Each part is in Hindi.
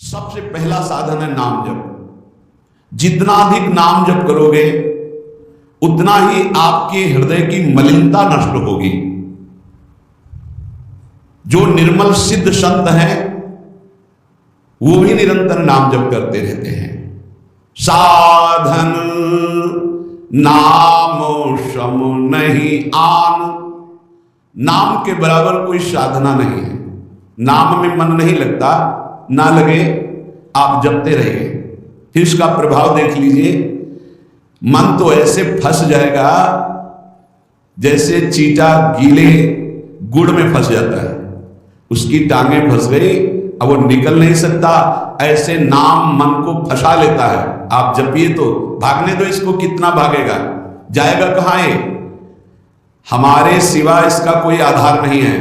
सबसे पहला साधन है नाम जप। जितना अधिक नाम जप करोगे उतना ही आपके हृदय की मलिनता नष्ट होगी। जो निर्मल सिद्ध संत हैं वो भी निरंतर नाम जप करते रहते हैं। साधन नाम सम नहीं आन, नाम के बराबर कोई साधना नहीं है। नाम में मन नहीं लगता, ना लगे आप जपते रहिए, फिर इसका प्रभाव देख लीजिए। मन तो ऐसे फंस जाएगा जैसे चींटा गीले गुड़ में फंस जाता है, उसकी टांगें फंस गई, अब वो निकल नहीं सकता। ऐसे नाम मन को फंसा लेता है। आप जपिए तो भागने दो इसको, कितना भागेगा, जाएगा कहां है। हमारे सिवा इसका कोई आधार नहीं है।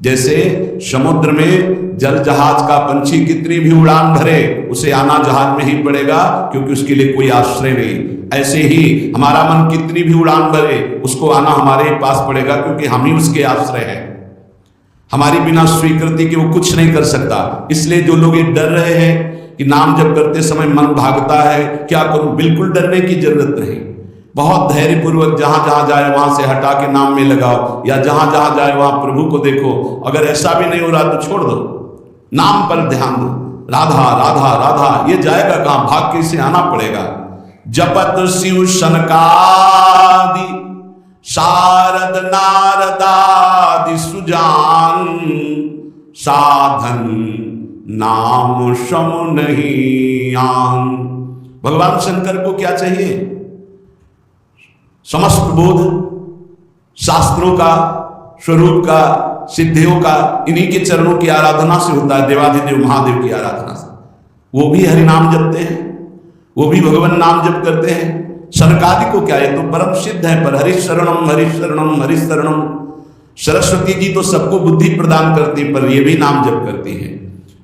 जैसे समुद्र में जल जहाज का पंछी कितनी भी उड़ान भरे उसे आना जहाज में ही पड़ेगा, क्योंकि उसके लिए कोई आश्रय नहीं। ऐसे ही हमारा मन कितनी भी उड़ान भरे उसको आना हमारे ही पास पड़ेगा, क्योंकि हम ही उसके आश्रय हैं। हमारी बिना स्वीकृति के वो कुछ नहीं कर सकता। इसलिए जो लोग ये डर रहे हैं कि नाम जप करते समय मन भागता है, क्या करूं, बिल्कुल डरने की जरूरत नहीं। बहुत धैर्यपूर्वक जहां जहां जाए वहां से हटा के नाम में लगाओ, या जहां जहां जाए वहां प्रभु को देखो। अगर ऐसा भी नहीं हो रहा तो छोड़ दो, नाम पर ध्यान दो। राधा राधा राधा, ये जाएगा कहां, भाग के इसे आना पड़ेगा। जपत शिव सनकादि शारद नारदादि सुजान, साधन नाम सम नहीं आन। भगवान शंकर को क्या चाहिए? समस्त बोध, शास्त्रों का, स्वरूप का, सिद्धियों का, इन्हीं के चरणों की आराधना से होता है। देवाधिदेव महादेव की आराधना से वो भी हरि नाम जपते हैं, वो भी भगवान नाम जप करते हैं। सनकादि को क्या है, तो परम सिद्ध है, पर हरि शरणम हरि शरणम हरि शरणम। सरस्वती जी तो सबको बुद्धि प्रदान करती है, पर ये भी नाम जप करती है।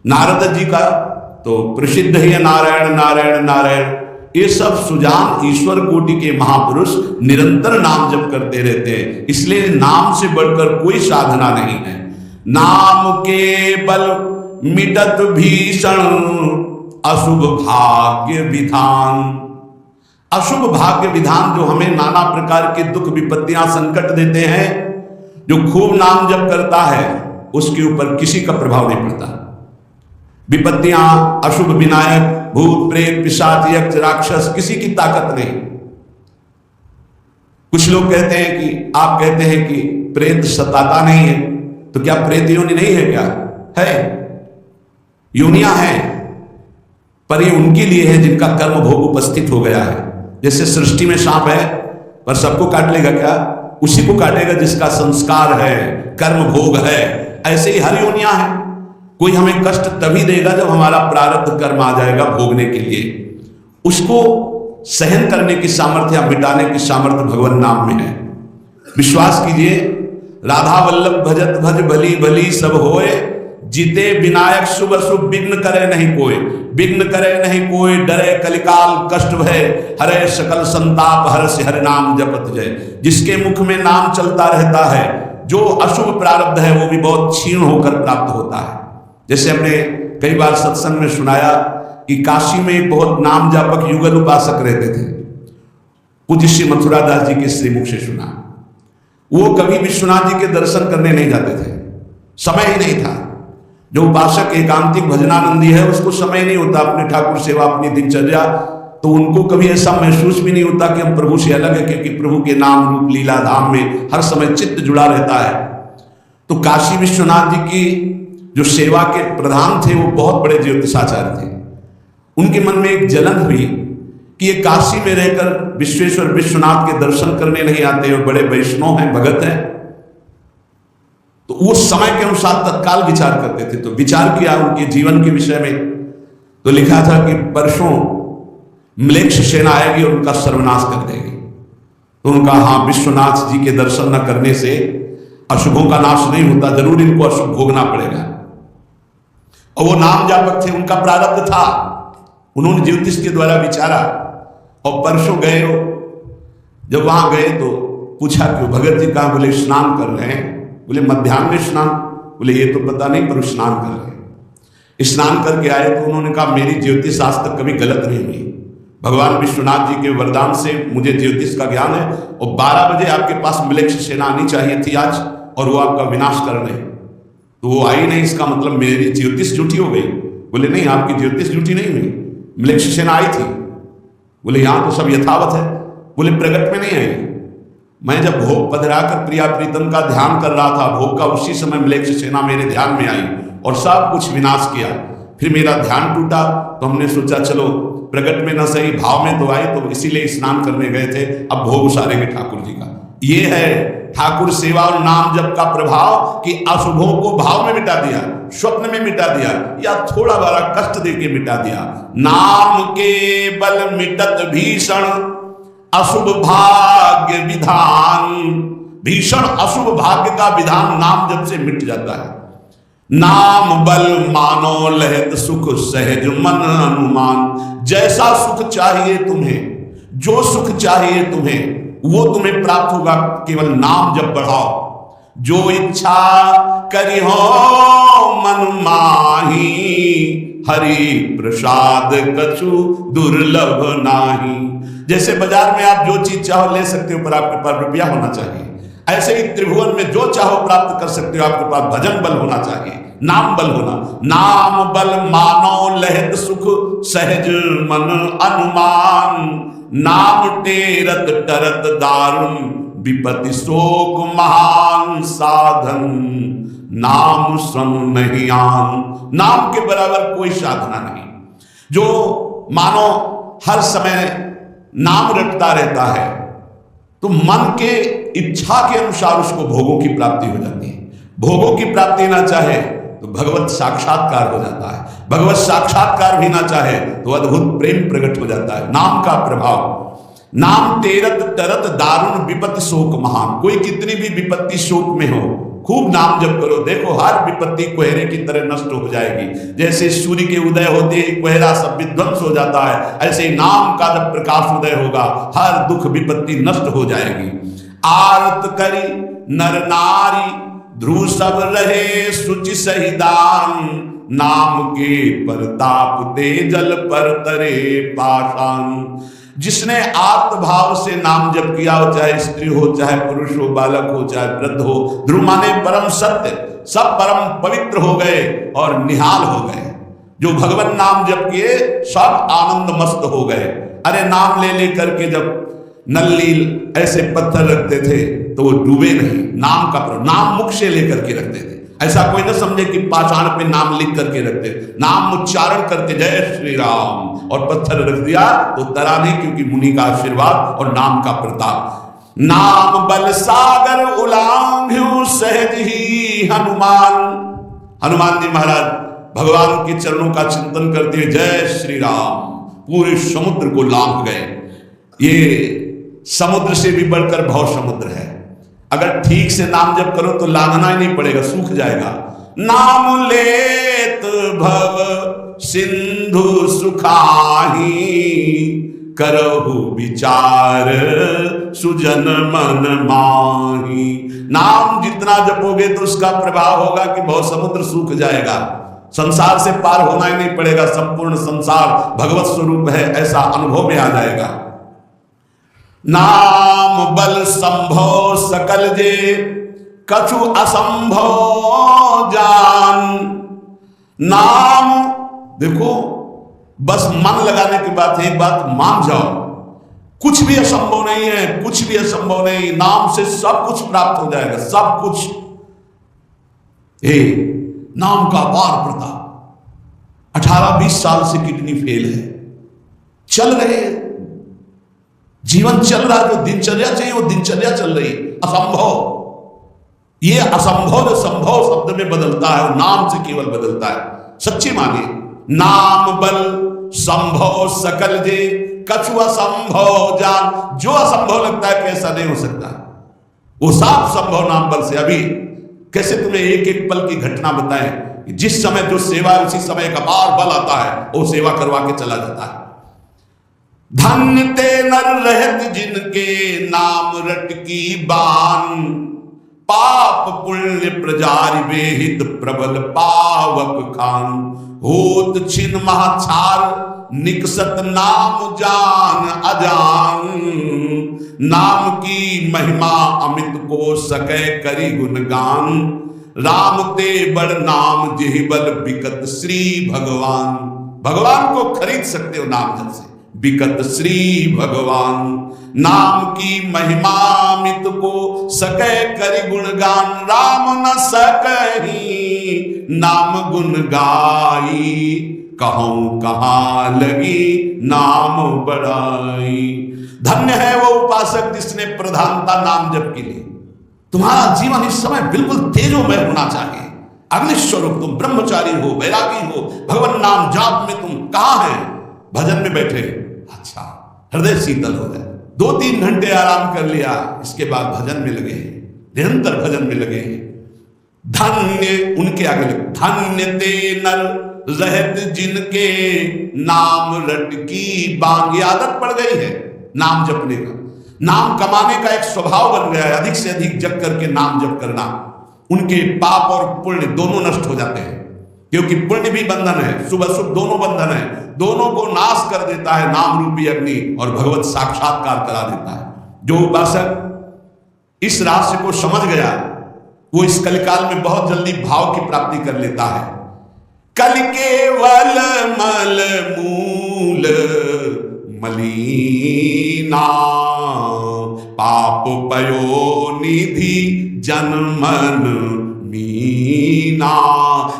नारद जी का तो प्रसिद्ध है नारायण नारायण नारायण। ये सब सुजान ईश्वर कोटि के महापुरुष निरंतर नाम जप करते रहते हैं। इसलिए नाम से बढ़कर कोई साधना नहीं है। नाम के बल मिटत भीषण अशुभ भाग्य विधान। अशुभ भाग्य विधान जो हमें नाना प्रकार के दुख विपत्तियां संकट देते हैं, जो खूब नाम जप करता है उसके ऊपर किसी का प्रभाव नहीं पड़ता। विपत्तियां, अशुभ विनायक, भूत प्रेत पिशाच यक्ष राक्षस, किसी की ताकत नहीं। कुछ लोग कहते हैं कि आप कहते हैं कि प्रेत सताता नहीं है, तो क्या प्रेत योनि नहीं है? क्या है, योनियां हैं, पर ये उनके लिए है जिनका कर्म भोग उपस्थित हो गया है। जैसे सृष्टि में सांप है, पर सबको काट लेगा क्या? उसी को काटेगा जिसका संस्कार है, कर्म भोग है। ऐसे ही हर योनियां हैं। कोई हमें कष्ट तभी देगा जब हमारा प्रारब्ध कर्म आ जाएगा भोगने के लिए। उसको सहन करने की सामर्थ्य, मिटाने की सामर्थ्य भगवान नाम में है। विश्वास कीजिए, राधा वल्लभ भजत भज भली भली सब होए, जीते विनायक शुभ शुभ विघ्न करे नहीं कोई। विघ्न करे नहीं कोई, डरे कलिकाल कष्ट भय, हरे सकल संताप हर्ष हरि नाम जपत जय। जिसके मुख में नाम चलता रहता है, जो अशुभ प्रारब्ध है वो भी बहुत क्षीण होकर प्राप्त होता है। जैसे हमने कई बार सत्संग में सुनाया कि काशी में एक बहुत नाम जापक युगल उपासक रहते थे। पूज्य श्री मथुरादास जी के श्रीमुख से सुना। वो कभी विश्वनाथ जी के दर्शन करने नहीं जाते थे, समय ही नहीं था। जो उपासक एकांतिक भजनानंदी है उसको समय नहीं होता अपने ठाकुर सेवा, अपनी दिनचर्या, तो उनको कभी ऐसा महसूस भी नहीं होता कि हम प्रभु से अलग है, क्योंकि प्रभु के नाम रूप लीला धाम में हर समय चित्त जुड़ा रहता है। तो काशी विश्वनाथ जी की जो सेवा के प्रधान थे वो बहुत बड़े ज्योतिषाचार्य थे। उनके मन में एक जलन हुई कि ये काशी में रहकर विश्वेश्वर विश्वनाथ के दर्शन करने नहीं आते और बड़े वैष्णव हैं, भगत हैं। तो उस समय के अनुसार तत्काल विचार करते थे। तो विचार किया उनके जीवन के विषय में, तो लिखा था कि परसों म्लेच्छ सेना आएगी और उनका सर्वनाश कर देगी। तो उनका हाँ, विश्वनाथ जी के दर्शन न करने से अशुभों का नाश नहीं होता, जरूर इनको अशुभ भोगना पड़ेगा। और वो नाम जापक थे, उनका प्रारब्ध था, उन्होंने ज्योतिष के द्वारा विचारा। और परसों गए हो, जब वहां गए तो पूछा कि भगत जी कहाँ? बोले स्नान कर रहे हैं। बोले मध्याह्न में स्नान? बोले ये तो पता नहीं, पर स्नान कर रहे हैं। स्नान करके आए तो उन्होंने कहा मेरी ज्योतिष आज तक कभी गलत नहीं हुई, भगवान विश्वनाथ जी के वरदान से मुझे ज्योतिष का ज्ञान है, और 12 बजे आपके पास म्लेच्छ सेना आनी चाहिए थी आज, और वो आपका विनाश कर रहे, तो वो आई नहीं, इसका मतलब मेरी ज्योतिष झूठी हो गई। बोले नहीं, आपकी ज्योतिष झूठी नहीं हुई, म्लेच्छ सेना आई थी। बोले यहां तो सब यथावत है। बोले प्रगट में नहीं आई, मैं जब भोग पधराकर प्रिया प्रीतम का ध्यान कर रहा था भोग का, उसी समय म्लेच्छ सेना मेरे ध्यान में आई और सब कुछ विनाश किया। फिर मेरा ध्यान टूटा तो हमने सोचा चलो प्रगट में न सही भाव में तो आई, तो इसीलिए स्नान करने गए थे, अब भोग उसारेंगे ठाकुर जी का। ये है ठाकुर सेवा और नाम जप का प्रभाव कि अशुभों को भाव में मिटा दिया, स्वप्न में मिटा दिया, या थोड़ा बड़ा कष्ट देके मिटा दिया। नाम के बल मिटत भीषण अशुभ भाग्य विधान, भीषण अशुभ भाग्य का विधान नाम जप से मिट जाता है। नाम बल मानो लहत सुख सहज मन अनुमान, जैसा सुख चाहिए तुम्हें, जो सुख चाहिए तुम्हें वो तुम्हें प्राप्त होगा, केवल नाम जब बढ़ाओ। जो इच्छा करी हो मन माही, हरि प्रसाद कछु दुर्लभ नाही। जैसे बाजार में आप जो चीज चाहो ले सकते हो, पर आपके पास रुपया होना चाहिए। ऐसे ही त्रिभुवन में जो चाहो प्राप्त कर सकते हो, आपके पास भजन बल होना चाहिए, नाम बल होना। नाम बल मानो लहत सुख सहज मन अनुमान, नाम टेरत टरत दारुण विपत्ति शोक महान साधन, नाम श्रम नहीं आन। नाम के बराबर कोई साधना नहीं। जो मानो हर समय नाम रटता रहता है तो मन के इच्छा के अनुसार उसको भोगों की प्राप्ति हो जाती है। भोगों की प्राप्ति ना चाहे तो भगवत साक्षात्कार हो जाता है, भगवत साक्षात्कार भी ना चाहे तो अद्भुत प्रेम प्रकट हो जाता है। नाम का प्रभाव। नाम टेरत टरत दारुण विपत्ति शोक महान। कोई कितनी भी विपत्ति शोक में हो, खूब नाम जप करो, देखो हर विपत्ति कोहरे की तरह नष्ट हो जाएगी। जैसे सूर्य के उदय होते ही कोहरा सब विध्वंस हो जाता है, ऐसे नाम का जब प्रकाश उदय होगा हर दुख विपत्ति नष्ट हो जाएगी। आरत करी नर नारी ध्रुव सब रहे शुचि सहिदान, नाम के परताप दे जल पर तरे पाषाण। जिसने आत्मभाव से नाम जप किया हो, चाहे स्त्री हो, चाहे पुरुष हो, बालक हो, चाहे वृद्ध हो, ध्रुव माने परम सत्य, सब परम पवित्र हो गए और निहाल हो गए। जो भगवान नाम जप किए सब आनंद मस्त हो गए। अरे नाम ले ले करके जब नल्ली ऐसे पत्थर रखते थे तो वो डूबे नहीं, नाम का नाम मुख से लेकर के रखते थे। ऐसा कोई ना समझे कि पाषाण पे नाम लिख करके रखते, नाम उच्चारण करके जय श्री राम और पत्थर रख दिया तो तरा नहीं, क्योंकि मुनि का आशीर्वाद और नाम का प्रताप। नाम बल सागर उलांघ्यु सहज ही हनुमान। हनुमान जी महाराज भगवान के चरणों का चिंतन करते हुए जय श्री राम पूरे समुद्र को लांघ गए। ये समुद्र से भी बढ़कर भव समुद्र है। अगर ठीक से नाम जप करो तो लांघना ही नहीं पड़ेगा, सूख जाएगा। नाम लेत भव सिंधु सुखाही, करहु विचार सुजन मन माही। नाम जितना जपोगे तो उसका प्रभाव होगा कि भव समुद्र सूख जाएगा, संसार से पार होना ही नहीं पड़ेगा, संपूर्ण संसार भगवत स्वरूप है ऐसा अनुभव में आ जाएगा। नाम बल संभव सकल जे कछु असंभव जान। नाम देखो, बस मन लगाने की बात है, एक बात मान जाओ, कुछ भी असंभव नहीं है, कुछ भी असंभव नहीं। नाम से सब कुछ प्राप्त हो जाएगा, सब कुछ। नाम का अपार प्रताप। 18-20 साल से किडनी फेल है, चल रहे हैं, जीवन चल रहा है, जो दिनचर्या चाहिए वो दिनचर्या चल रही। असंभव, ये असंभव जो संभव शब्द में बदलता है वो नाम से केवल बदलता है। सच्ची मानिए, नाम बल संभव सकल जे कछु असंभव जान। जो असंभव लगता है कि ऐसा नहीं हो सकता, वो साफ संभव नाम बल से। अभी कैसे तुम्हें एक एक पल की घटना बताएं, जिस समय जो सेवा है उसी समय एक अपार बल आता है, वो सेवा करवा के चला जाता है। धन्य ते नर रहत जिनके नाम रट की बान, पाप पुण्य प्रजारि वेहित प्रबल पावक खान। होत छिन महाछार निकसत नाम जान अजान। नाम की महिमा अमित को सके करी गुणगान। राम ते बड़ नाम जेहि बल बिकत श्री भगवान। भगवान को खरीद सकते हो नाम जब से, बिकत श्री भगवान। नाम की महिमा अमित को सके करी गुणगान। राम न सकही नाम गुण गाई। कहूं कहां लगी नाम बड़ाई। धन्य है वो उपासक जिसने प्रधानता नाम जप के लिए। तुम्हारा जीवन इस समय बिल्कुल तेजोमय होना चाहिए। अग्निस्वरूप तुम ब्रह्मचारी हो, वैरागी हो, भगवान नाम जाप में तुम कहां है? भजन में बैठे, अच्छा हृदय शीतल हो जाए। 2-3 घंटे आराम कर लिया, इसके बाद भजन में लगे हैं, निरंतर भजन में लगे हैं। धन्य उनके आगे लगे, धन्य ते नर रहत जिनके नाम रट की बांग। आदत पड़ गई है नाम जपने का, नाम कमाने का एक स्वभाव बन गया है। अधिक से अधिक जप करके नाम जप करना, उनके पाप और पुण्य दोनों नष्ट हो जाते हैं। क्योंकि पुण्य भी बंधन है, शुभ अशुभ दोनों बंधन है, दोनों को नाश कर देता है नाम रूपी अग्नि, और भगवत साक्षात्कार करा देता है। जो उपासक इस रहस्य को समझ गया वो इस कलिकाल में बहुत जल्दी भाव की प्राप्ति कर लेता है। कल केवल मल मूल मलीना। पाप पयो निधि जनमन मीना।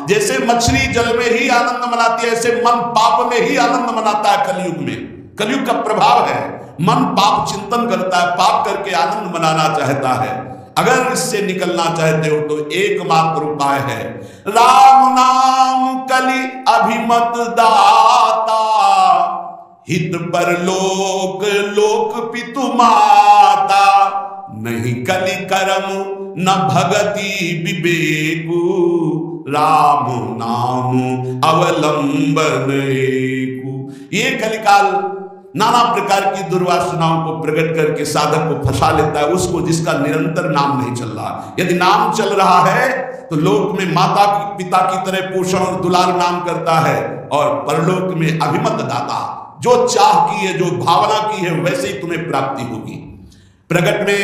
जैसे मछली जल में ही आनंद मनाती है, ऐसे मन पाप में ही आनंद मनाता है। कलयुग में, कलयुग का प्रभाव है, मन पाप चिंतन करता है, पाप करके आनंद मनाना चाहता है। अगर इससे निकलना चाहते हो तो एकमात्र उपाय है राम नाम कलि अभिमत दाता। हित पर लोक लोक पितु माता। नहीं कलि कर्म न भगति विवेकु। राम नाम अवलंबन एकु। ये कलिकाल नाना प्रकार की दुर्वासनाओं को प्रकट करके साधक को फंसा लेता है, उसको जिसका निरंतर नाम नहीं चल रहा। यदि नाम चल रहा है तो लोक में माता पिता की तरह पोषण और दुलार नाम करता है, और परलोक में अभिमत दाता। जो चाह की है, जो भावना की है, वैसे ही तुम्हें प्राप्ति होगी। प्रकट में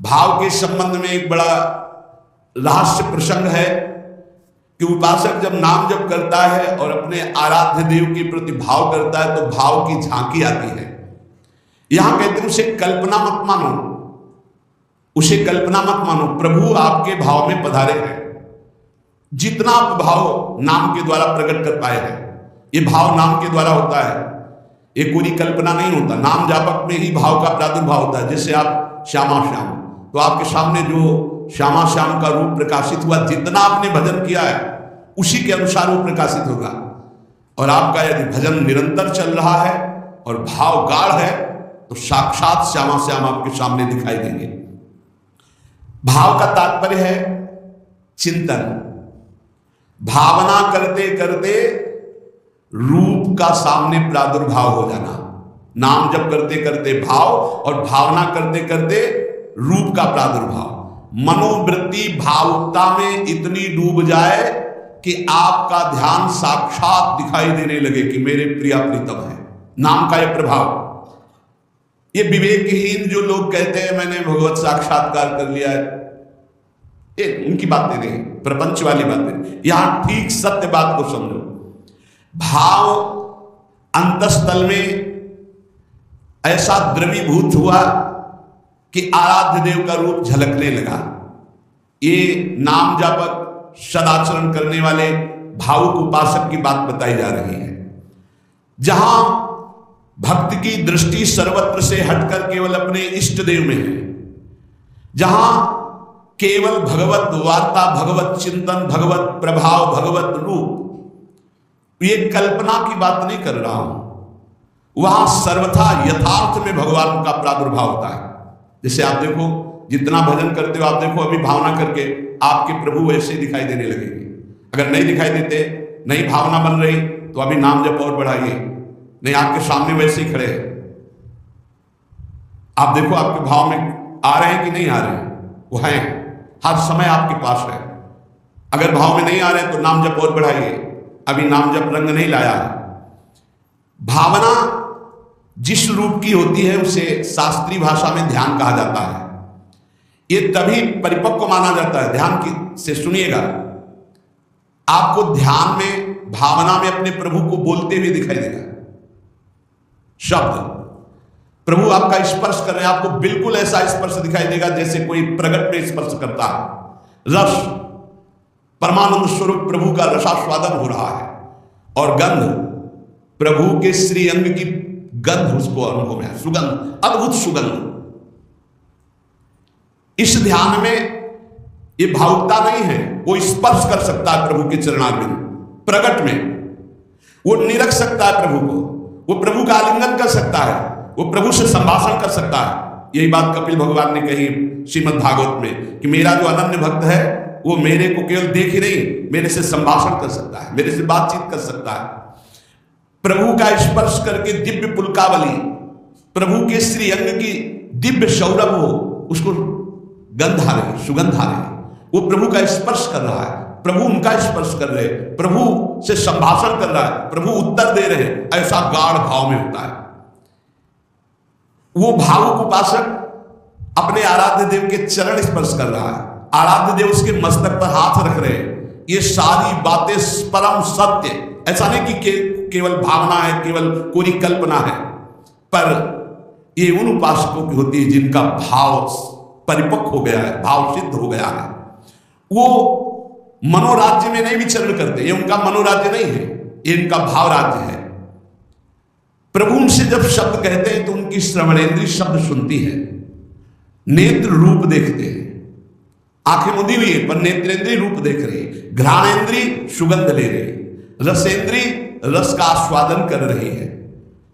भाव के संबंध में एक बड़ा रहस्य प्रसंग है कि उपासक जब नाम जप करता है और अपने आराध्य देव के प्रति भाव करता है तो भाव की झांकी आती है। यहां कहते हैं उसे कल्पना मत मानो, उसे कल्पना मत मानो, प्रभु आपके भाव में पधारे हैं। जितना आप भाव नाम के द्वारा प्रकट कर पाए हैं, ये भाव नाम के द्वारा होता है, ये पूरी कल्पना नहीं होता। नाम जापक में ही भाव का प्रादुर्भाव होता है। जैसे आप श्यामा श्याम, तो आपके सामने जो श्यामा श्याम का रूप प्रकाशित हुआ, जितना आपने भजन किया है उसी के अनुसार वो प्रकाशित होगा। और आपका यदि भजन निरंतर चल रहा है और भाव गाढ़ है तो साक्षात श्यामा श्याम आपके सामने दिखाई देंगे। भाव का तात्पर्य है चिंतन। भावना करते करते रूप का सामने प्रादुर्भाव हो जाना। नाम जप करते करते भाव, और भावना करते करते रूप का प्रादुर्भाव। मनोवृत्ति भावुकता में इतनी डूब जाए कि आपका ध्यान साक्षात दिखाई देने लगे कि मेरे प्रिया प्रीतम है। नाम का यह प्रभाव। ये विवेकहीन जो लोग कहते हैं मैंने भगवत साक्षात्कार कर लिया है, ये उनकी बातें नहीं, प्रपंच वाली बातें। यहां ठीक सत्य बात को समझो। भाव अंतस्थल में ऐसा द्रवीभूत हुआ कि आराध्य देव का रूप झलकने लगा। ये नाम जापक सदाचरण करने वाले भावुक उपासक की बात बताई जा रही है। जहां भक्त की दृष्टि सर्वत्र से हटकर केवल अपने इष्ट देव में है, जहां केवल भगवत वार्ता, भगवत चिंतन, भगवत प्रभाव, भगवत रूप, ये कल्पना की बात नहीं कर रहा हूं। वहां सर्वथा यथार्थ में भगवान का प्रादुर्भाव होता है। जैसे आप देखो, जितना भजन करते हो आप देखो, अभी भावना करके आपके प्रभु वैसे दिखाई देने लगेंगे। अगर नहीं दिखाई देते, नई भावना बन रही तो अभी नाम जप और बढ़ाइए, नहीं आपके सामने वैसे ही खड़े हैं। आप देखो आपके भाव में आ रहे हैं कि नहीं आ रहे हैं, वो हैं, हर समय आपके पास है। अगर भाव में नहीं आ रहे तो नाम जप और बढ़ाइए, अभी नाम जप रंग नहीं लाया है। भावना जिस रूप की होती है उसे शास्त्रीय भाषा में ध्यान कहा जाता है। ये तभी परिपक्व माना जाता है। ध्यान की से सुनिएगा, आपको ध्यान में, भावना में अपने प्रभु को बोलते हुए दिखाई देगा। शब्द प्रभु आपका स्पर्श कर रहे हैं, आपको बिल्कुल ऐसा स्पर्श दिखाई देगा जैसे कोई प्रगट में स्पर्श करता है। रस, परमानंद स्वरूप प्रभु का रसास्वादन हो रहा है, और गंध, प्रभु के श्री अंग की गंध उसको अनुभव में है, सुगंध, अद्भुत सुगंध। इस ध्यान में ये भावुकता नहीं है, वो स्पर्श कर सकता है प्रभु के चरणारविंद, प्रगट में वो निरख सकता है प्रभु को, वो प्रभु का आलिंगन कर सकता है, वो प्रभु से संभाषण कर सकता है। यही बात कपिल भगवान ने कही श्रीमद् भागवत में कि मेरा जो अनन्य भक्त है वो मेरे को केवल देख ही नहीं, मेरे से संभाषण कर सकता है, मेरे से बातचीत कर सकता है। प्रभु का स्पर्श करके दिव्य पुलकावली, प्रभु के श्री अंग की दिव्य सौरभ हो, उसको गंध आ रही, सुगंध आ रही, वो प्रभु का स्पर्श कर रहा है, प्रभु उनका स्पर्श कर रहे, प्रभु से संभाषण कर रहा है, प्रभु उत्तर दे रहे, ऐसा गाढ़ भाव में होता है। वो भावुक उपासक अपने आराध्य देव के चरण स्पर्श कर रहा है, आराध्य देव उसके मस्तक पर हाथ रख रहे हैं। ये सारी बातें परम सत्य, ऐसा नहीं कि केवल भावना है, केवल कोई कल्पना है, पर ये उन उपासकों की होती है जिनका भाव परिपक्व हो गया है, भाव सिद्ध हो गया है। वो मनोराज्य में नहीं विचरण करते, ये उनका मनोराज्य नहीं है, ये इनका भाव राज्य है। प्रभु उनसे जब शब्द कहते हैं तो उनकी श्रवणेंद्रिय शब्द सुनती है, नेत्र रूप देखते हैं, आंखें मुदी हुई है पर नेत्रेंद्रिय रूप देख रही है, घ्राणेंद्रिय सुगंध ले रही है, रसेंद्रिय रस का आस्वादन कर रही है।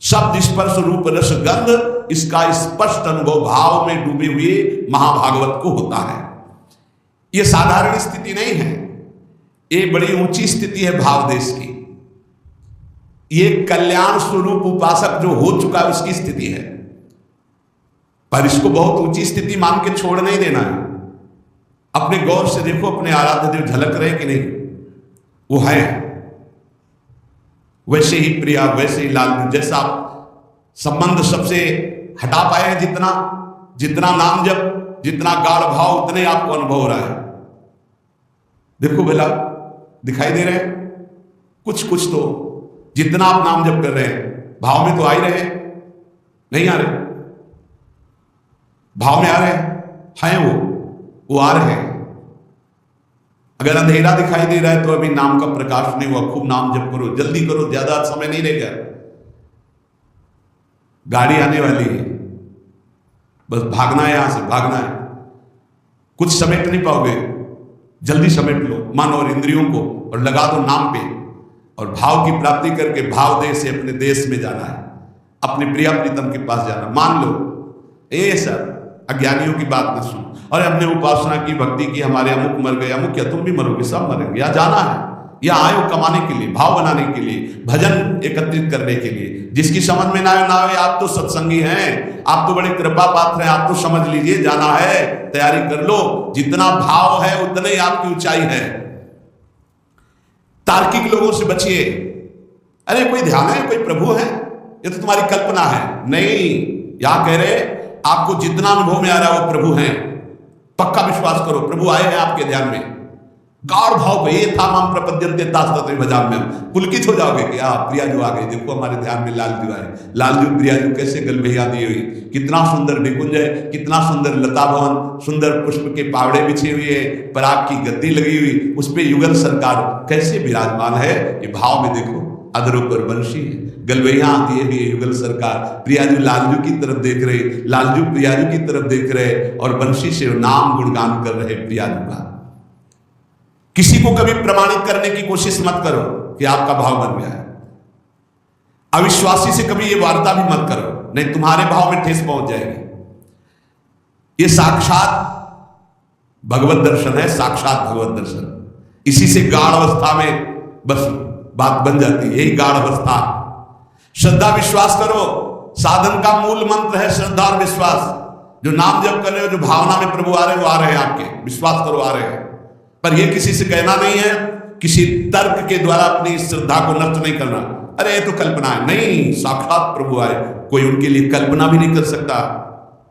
शब्द स्पर्श रूप रस गंध, इसका स्पष्ट अनुभव भाव में डूबे हुए महाभागवत को होता है। यह साधारण स्थिति नहीं है, ये बड़ी ऊंची स्थिति है भाव देश की। ये कल्याण स्वरूप उपासक जो हो चुका है उसकी स्थिति है, पर इसको बहुत ऊंची स्थिति मान के छोड़ नहीं देना है। अपने गौर से देखो, अपने आराध्य देव झलक रहे कि नहीं, वो है वैसे ही प्रिया, वैसे ही लाल, जैसा संबंध सबसे हटा पाए हैं, जितना नाम जप, जितना गाढ़ भाव, उतने आपको अनुभव हो रहा है। देखो भला दिखाई दे रहे हैं कुछ कुछ तो, जितना आप नाम जप कर रहे हैं भाव में तो आ ही रहे हैं, नहीं आ रहे, भाव में आ रहे हैं, वो आ रहे हैं। अगर अंधेरा दिखाई दे रहा है तो अभी नाम का प्रकाश नहीं हुआ, खूब नाम जप करो, जल्दी करो, ज्यादा समय नहीं रहेगा, गाड़ी आने वाली है, बस भागना है, यहां से भागना है, कुछ समेट नहीं पाओगे, जल्दी समेट लो मन और इंद्रियों को और लगा दो नाम पे, और भाव की प्राप्ति करके भाव देश से अपने देश में जाना है, अपने प्रिया प्रीतम के पास जाना। मान लो ये सर अज्ञानियों की बात न सुनो, और हमने उपासना की, भक्ति की, हमारे अमुक मर गए, अमुक क्या तुम भी मरोगे, सब मरेंगे, यहाँ जाना है, या आए हो कमाने के लिए, भाव बनाने के लिए, भजन एकत्रित करने के लिए। जिसकी समझ में ना आए, आप तो सत्संगी हैं, आप तो बड़े कृपा पात्र हैं, आप तो समझ लीजिए, जाना है, तैयारी कर लो। जितना भाव है उतने ही आपकी ऊंचाई है। तार्किक लोगों से बचिए, अरे कोई ध्यान है, कोई प्रभु है, ये तो तुम्हारी कल्पना है। नहीं, यहां कह रहे आपको जितना अनुभव में आ रहा है वो प्रभु हैं, पक्का विश्वास करो, प्रभु आए हैं आपके ध्यान में, गाढ़ भाव पे। ये था माम प्रपद्यन्ते तास्तते भजाम में, पुलकित हो जाओगे कि प्रिया जो आ गई, देखो हमारे ध्यान में लालजू आए, लालजू प्रिया जो कैसे गलभैया दी हुई, कितना सुंदर निकुंज है, कितना सुंदर लता भवन, सुंदर पुष्प के पावड़े बिछे हुए, पराग की गद्दी लगी हुई, उस पे युगल सरकार कैसे विराजमान है। ये भाव में देखो, अधरों पर बंशी है, गलवैया आती है युगल सरकार, प्रियाजू लालजू की तरफ देख रहे, लालजू प्रियाजू की तरफ देख रहे, और बंशी से नाम गुणगान कर रहे प्रियाजू का। किसी को कभी प्रमाणित करने की कोशिश मत करो कि आपका भाव बन गया है। अविश्वासी से कभी ये वार्ता भी मत करो, नहीं तुम्हारे भाव में ठेस पहुंच जाएगी। ये साक्षात भगवत दर्शन है, साक्षात भगवत दर्शन। इसी से गाढ़ अवस्था में बस बात बन जाती है, यही गाढ़ अवस्था। श्रद्धा विश्वास करो, साधन का मूल मंत्र है श्रद्धा और विश्वास। जो नाम जप कर रहे हो, जो भावना में प्रभु आ रहे हैं, वो आ रहे हैं आपके, विश्वास करो आ रहे हैं। पर ये किसी से कहना नहीं है किसी तर्क के द्वारा अपनी श्रद्धा को नष्ट नहीं करना। अरे ये तो कल्पना है, नहीं, साक्षात प्रभु आए, कोई उनके लिए कल्पना भी नहीं कर सकता।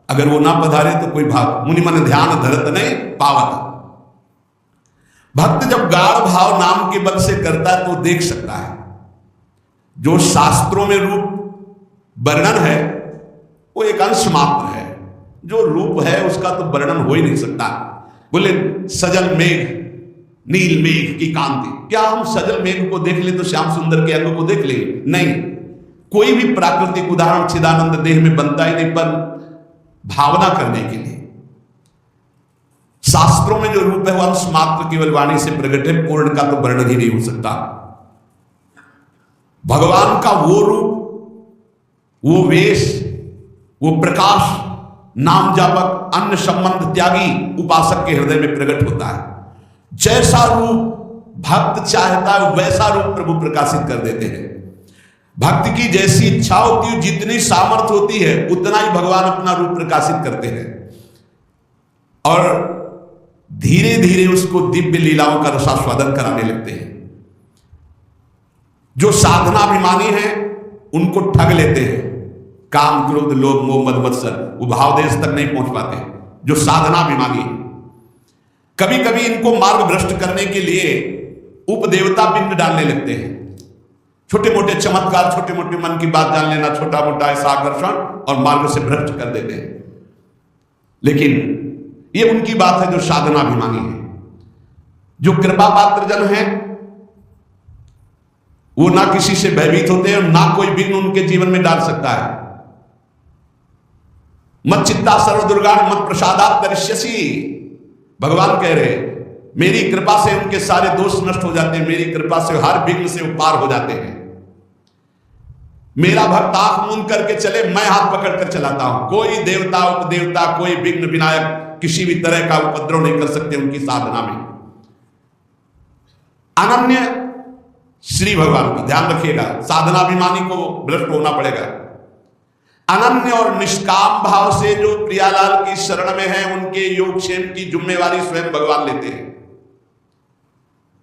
अगर वो ना पधारे तो कोई भाव मुनि मन ध्यान धरत नहीं पावत। भक्त जब गाढ़ भाव नाम के बल से करता है तो देख सकता है। जो शास्त्रों में रूप वर्णन है वो एक अंश मात्र है, जो रूप है उसका तो वर्णन हो ही नहीं सकता। बोले सजल मेघ नील मेघ की कांति, क्या हम सजल मेघ को देख ले तो श्याम सुंदर के अंग को देख ले? नहीं, कोई भी प्राकृतिक उदाहरण चिदानंद देह में बनता ही नहीं, पर भावना करने के लिए। शास्त्रों में जो रूप है वो अंश मात्र केवल वाणी से प्रकट है, पूर्ण का तो वर्णन ही नहीं हो सकता। भगवान का वो रूप, वो वेश, वो प्रकाश नाम जापक अन्य संबंध त्यागी उपासक के हृदय में प्रकट होता है। जैसा रूप भक्त चाहता है वैसा रूप प्रभु प्रकाशित कर देते हैं। भक्त की जैसी इच्छा होती है, जितनी सामर्थ्य होती है, उतना ही भगवान अपना रूप प्रकाशित करते हैं और धीरे धीरे उसको दिव्य लीलाओं का रसास्वादन कराने लगते हैं। जो साधनाभिमानी हैं उनको ठग लेते हैं, काम क्रोध लोभ मोह मद मत्सर, वो भावदेश तक नहीं पहुंच पाते। जो साधनाभिमानी है, कभी कभी इनको मार्ग भ्रष्ट करने के लिए उपदेवता बिंब डालने लगते हैं। छोटे मोटे चमत्कार, छोटे मोटे मन की बात जान लेना, छोटा मोटा ऐसा आकर्षण, और मार्ग से भ्रष्ट कर देते हैं। लेकिन ये उनकी बात है जो साधनाभिमानी है। जो कृपा पात्र जन है वो ना किसी से भयभीत होते हैं और ना कोई विघ्न उनके जीवन में डाल सकता है। मत चित्ता सर्व दुर्गा मत प्रसादात तरिष्यसि, भगवान कह रहे मेरी कृपा से उनके सारे दोष नष्ट हो जाते हैं, मेरी कृपा से हर विघ्न से वो पार हो जाते हैं। मेरा भक्त आंख मूंद करके चले, मैं हाथ पकड़कर चलाता हूं। कोई देवता उपदेवता कोई विघ्न विनायक किसी भी तरह का उपद्रव नहीं कर सकते उनकी साधना में। अनन्य श्री भगवान का ध्यान रखिएगा, साधनाभिमानी को भ्रष्ट होना पड़ेगा। अनन्य और निष्काम भाव से जो प्रियालाल की शरण में है उनके योगक्षेम की जिम्मेवारी स्वयं भगवान लेते हैं।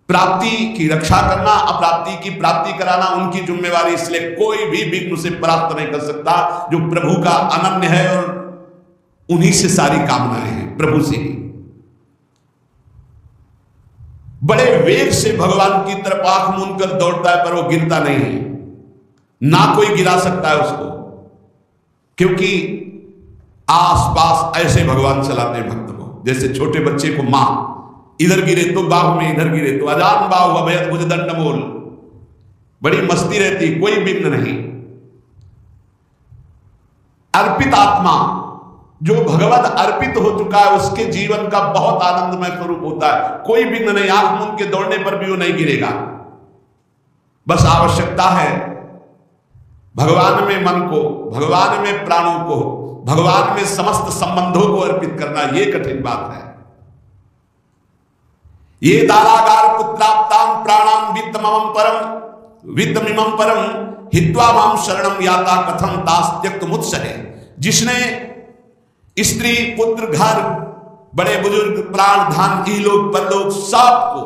प्राप्ति की रक्षा करना, अप्राप्ति की प्राप्ति कराना उनकी जिम्मेवारी, इसलिए कोई भी विघ्न उसे प्राप्त नहीं कर सकता जो प्रभु का अनन्य है और उन्हीं से सारी कामनाएं हैं, प्रभु से ही। बड़े वेग से भगवान की तरफ आंख मूंद कर दौड़ता है पर वो गिरता नहीं है, ना कोई गिरा सकता है उसको, क्योंकि आसपास ऐसे भगवान चलाते हैं भक्त को। जैसे छोटे बच्चे को मां इधर गिरे तो बाहु में, इधर गिरे तो अजान बाहु अभयत भुज दंड मोल, बड़ी मस्ती रहती, कोई विघ्न नहीं। अर्पित आत्मा जो भगवत अर्पित हो चुका है उसके जीवन का बहुत आनंदमय स्वरूप होता है, कोई विघ्न नहीं। आंख मूंद के दौड़ने पर भी वो नहीं गिरेगा। बस आवश्यकता है भगवान में मन को, भगवान में प्राणों को, भगवान में समस्त संबंधों को अर्पित करना। ये कठिन बात है। ये दारागार पुत्राप्ताम प्राणाम वित्तमम परम वित्तमिमम परम हित्वा माम शरणम याता कथम तास त्यक्त मुत्सहे। जिसने स्त्री पुत्र घर बड़े बुजुर्ग प्राण धन इहलोक परलोक सबको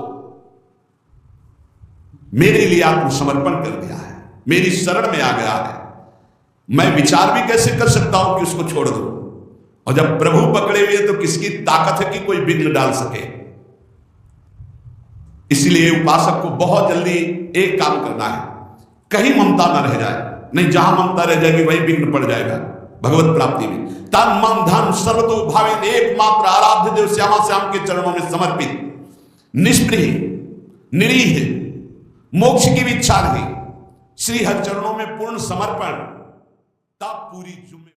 मेरे लिए आत्मसमर्पण कर दिया है, मेरी शरण में आ गया है, मैं विचार भी कैसे कर सकता हूं कि उसको छोड़ दूं। और जब प्रभु पकड़े हुए तो किसकी ताकत है कि कोई विघ्न डाल सके। इसलिए उपासक को बहुत जल्दी एक काम करना है, कहीं ममता ना रह जाए, नहीं जहां ममता रह जाएगी वही विघ्न पड़ जाएगा भगवत प्राप्ति में। तन मन धन सर्वतो भावेन एकमात्र आराध्य देव श्यामा श्याम के चरणों में समर्पित, निष्प्रिय निरीह, मोक्ष की भी इच्छा नहीं, श्री हर चरणों में पूर्ण समर्पण, तब पूरी